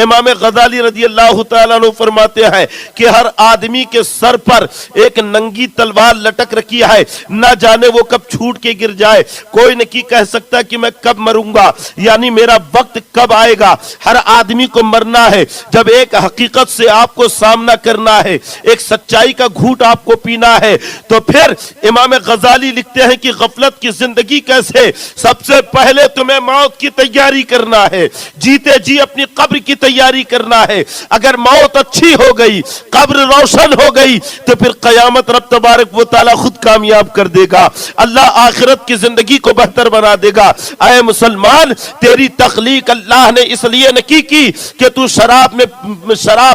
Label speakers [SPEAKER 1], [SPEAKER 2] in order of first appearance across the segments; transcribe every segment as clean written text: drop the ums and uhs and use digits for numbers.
[SPEAKER 1] امام غزالی رضی اللہ تعالیٰ عنہ فرماتے ہیں کہ ہر آدمی کے سر پر ایک ننگی تلوار لٹک رکھی ہے، نہ جانے وہ کب چھوٹ کے گر جائے، کوئی نہیں کہہ سکتا کہ میں کب مروں گا، یعنی میرا وقت کب آئے گا۔ ہر آدمی کو مرنا ہے۔ جب ایک حقیقت سے آپ کو سامنا کرنا ہے، ایک سچائی کا گھوٹ آپ کو پینا ہے، تو پھر امام غزالی لکھتے ہیں کہ غفلت کی زندگی کیسے؟ سب سے پہلے تمہیں موت کی تیاری کرنا ہے، جیتے جی اپنی قبر کی تیاری کرنا ہے۔ اگر موت اچھی ہو گئی، قبر روشن ہو گئی، تو پھر قیامت رب تبارک و تعالی خود کامیاب کر دے گا، اللہ آخرت کی زندگی کو بہتر بنا دے گا۔ اے مسلمان، تیری تخلیق اللہ نے اس لیے نہیں کی کہ تو شراب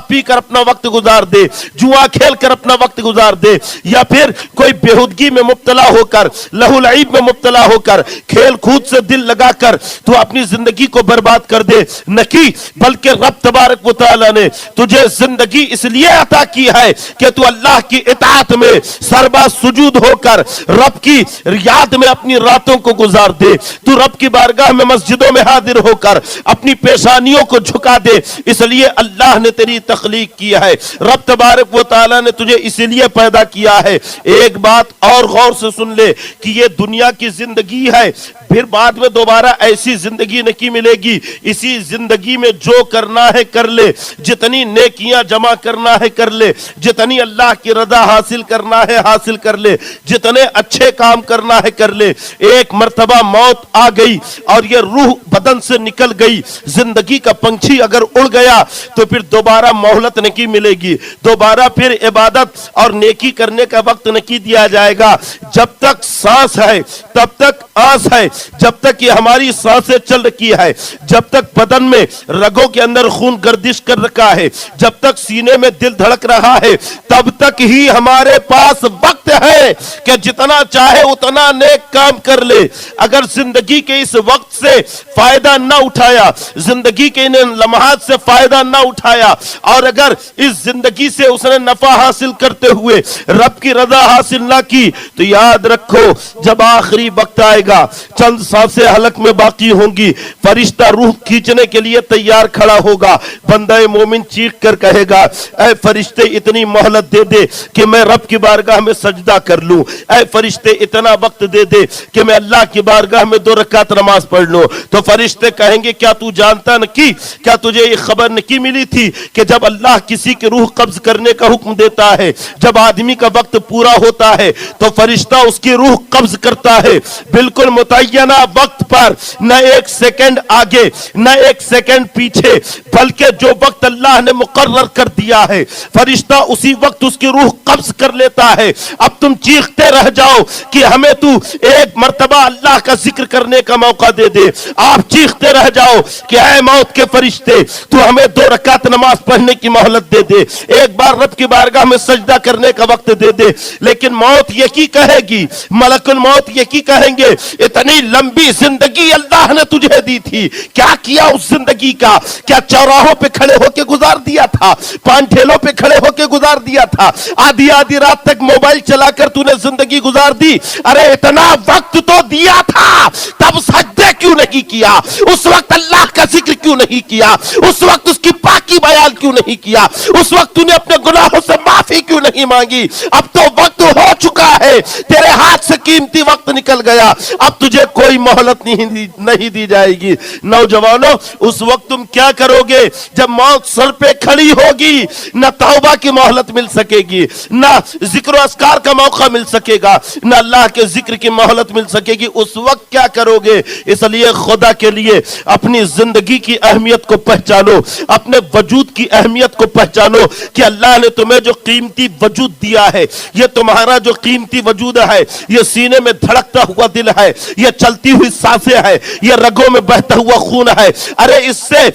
[SPEAKER 1] پی کر اپنا وقت گزار دے، جوا کھیل کر اپنا وقت گزار دے، یا پھر کوئی بےہودگی میں مبتلا ہو کر، لہو لعب میں مبتلا ہو کر، کھیل کود سے دل لگا کر تو اپنی زندگی کو برباد کر دے، نہیں، بلکہ رب تبارک و تعالی نے تجھے زندگی اس لیے عطا کی ہے کہ تو اللہ کی اطاعت میں سربا سجود ہو کر رب کی یاد میں اپنی راتوں کو گزار دے، تو رب کی بارگاہ میں مسجدوں میں حاضر ہو کر اپنی پیشانیوں کو جھکا دے۔ اس لیے اللہ نے تیری تخلیق کی ہے، رب تبارک و تعالی نے تجھے اسی لیے پیدا کیا ہے۔ ایک بات اور غور سے سن لے کہ یہ دنیا کی زندگی ہے، پھر بعد میں دوبارہ ایسی زندگی نہیں ملے گی۔ اسی زندگی میں جو کرنا ہے کر لے، جتنی نیکیاں جمع کرنا ہے کر لے، جتنی اللہ کی رضا حاصل کرنا ہے حاصل کر لے، جتنے اچھے کام کرنا ہے کر لے۔ ایک مرتبہ موت آ گئی اور یہ روح بدن سے نکل گئی، زندگی کا پنچھی اگر اڑ گیا تو پھر دوبارہ مہلت نہیں ملے گی، دوبارہ پھر عبادت اور نیکی کرنے کا وقت نہیں دیا جائے گا۔ جب تک سانس ہے تب تک آس ہے، جب تک یہ ہماری سانسیں چل رکی ہے، جب تک بدن میں رگوں کے اندر خون گردش کر رکھا ہے، جب تک سینے میں دل دھڑک رہا ہے، تب تک ہی ہمارے پاس وقت ہے کہ جتنا چاہے اتنا نیک کام کر لے۔ اگر زندگی کے اس وقت سے فائدہ نہ اٹھایا، زندگی کے ان لمحات سے فائدہ نہ اٹھایا، اور اگر اس زندگی سے اس نے نفع حاصل کرتے ہوئے رب کی رضا حاصل نہ کی، تو یاد رکھو جب آخری وقت آئے گا، چند سانسیں حلق میں باقی ہوں گی، فرشتہ روح کھینچنے کے لیے تیار کھڑا ہوگا، بندہ مومن چیخ کر کہے گا، اے فرشتے اتنی مہلت دے دے کہ میں رب کی بارگاہ میں سجدہ کر لوں، اے فرشتے اتنا وقت دے دے کہ میں اللہ کی بارگاہ میں 2 رکعت نماز پڑھ لوں۔ تو فرشتے کہیں گے، کیا تو جانتا نہیں، کیا تجھے یہ خبر نہیں ملی تھی کہ جب اللہ کسی کی روح قبض کرنے کا حکم دیتا ہے، جب آدمی کا وقت پورا ہوتا ہے تو فرشتہ اس کی روح قبض کرتا ہے، بالکل متعینہ وقت پر، نہ ایک سیکنڈ آگے نہ ایک سیکنڈ پیچھے، بلکہ جو وقت اللہ نے مقرر کر دیا ہے فرشتہ اسی وقت اس کی روح قبض کر لیتا ہے۔ اب تم چیختے رہ جاؤ کہ ہمیں تو ایک مرتبہ اللہ کا ذکر کرنے کا موقع دے دے، آپ چیختے رہ جاؤ کہ اے موت کے فرشتے تو ہمیں 2 رکعت نماز پڑھنے کی مہلت دے دے، ایک بار رب کی بارگاہ میں سجدہ کرنے کا وقت دے دے۔ لیکن موت یہ کی کہے گی، ملک الموت یہ کی کہیں گے، اتنی لمبی زندگی اللہ نے تجھے دی تھی، کیا کیا اس زندگی کا؟ کیا چوراہوں پہ کھڑے ہو کے گزار دیا تھا، پان ٹھیلوں پہ کھڑے ہو کے گزار دیا تھا، آدھی آدھی رات تک موبائل چلا کر تو نے زندگی گزار دی؟ ارے اتنا وقت تو دیا تھا، تب سجدے کیوں نہیں کیا؟ اس وقت اللہ کا ذکر کیوں نہیں کیا؟ اس وقت اس کی پاکی بیان کیوں نہیں کیا؟ اس وقت تو نے اپنے گناہوں سے معافی کیوں نہیں مانگی؟ اب تو وقت ہو چکا ہے، تیرے ہاتھ سے قیمتی وقت نکل گیا، اب تجھے کوئی مہلت نہیں دی جائے گی۔ نوجوانوں، اس وقت تم کیا کرو گے جب موت سر پہ کھڑی ہوگی؟ نہ توبہ کی مہلت مل سکے گی، نہ ذکر و اذکار کا موقع مل سکے گا، نہ اللہ کے ذکر کی مہلت مل سکے گی۔ اس وقت کیا کرو گے؟ اس لیے خدا کے لیے اپنی زندگی کی اہمیت کو پہچانو، اپنے وجود کی اہمیت کو پہچانو کہ اللہ نے تمہیں جو قیمتی وجود دیا ہے، یہ تمہارا جو قیمتی وجود ہے، یہ سینے میں دھڑکتا ہوا دل ہے، یہ چلتی ہوئی سانسیں ہے، یہ رگوں میں بہتا ہوا خون ہے۔ ارے اس سے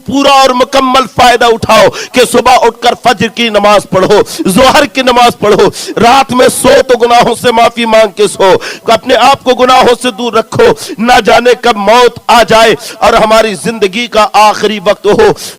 [SPEAKER 1] پورا اور مکمل فائدہ اٹھاؤ کہ صبح اٹھ کر فجر کی نماز پڑھو، ظہر کی نماز پڑھو، رات میں سو تو گناہوں سے معافی مانگ کے سو، اپنے آپ کو گناہوں سے دور رکھو، نہ جانے کب موت آ جائے اور ہماری زندگی کا آخری وقت ہو